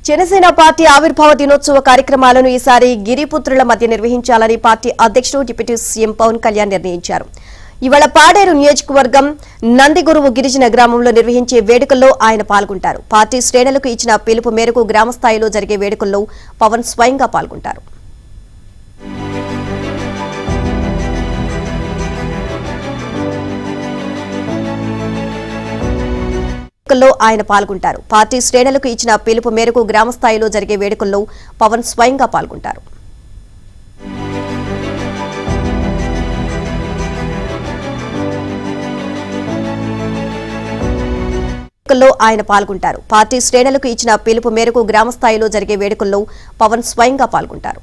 Janasena party ఆవిర్భావ దినోత్సవ కార్యక్రమాలను ఈసారి గిరిపుత్రుల మధ్య నిర్వహించాలని పార్టీ అధ్యక్షుడు డిప్యూటీ సీఎం పవన్ కళ్యాణ్ నిర్ణయించారు. ఇవాళ పాడేరు నియోజకవర్గం నందిగురువు గిరిజన గ్రామంలో నిర్వహించే వేడుకల్లో ఆయన పాల్గొంటారు. పార్టీ శ్రేణులకు ఇచ్చిన పిలుపు మేరకు గ్రామస్థాయిలో జరిగే వేడుకల్లో పవన్ స్వయంగా పాల్గొంటారు. పార్టీ శ్రేణులకు ఇచ్చిన పిలుపు మేరకు గ్రామస్థాయిలో జరిగే వేడుకల్లో పవన్ స్వయంగా పాల్గొంటారు. పార్టీ శ్రేణులకు ఇచ్చిన పిలుపు మేరకు గ్రామస్థాయిలో జరిగే వేడుకల్లో పవన్ స్వయంగా పాల్గొంటారు.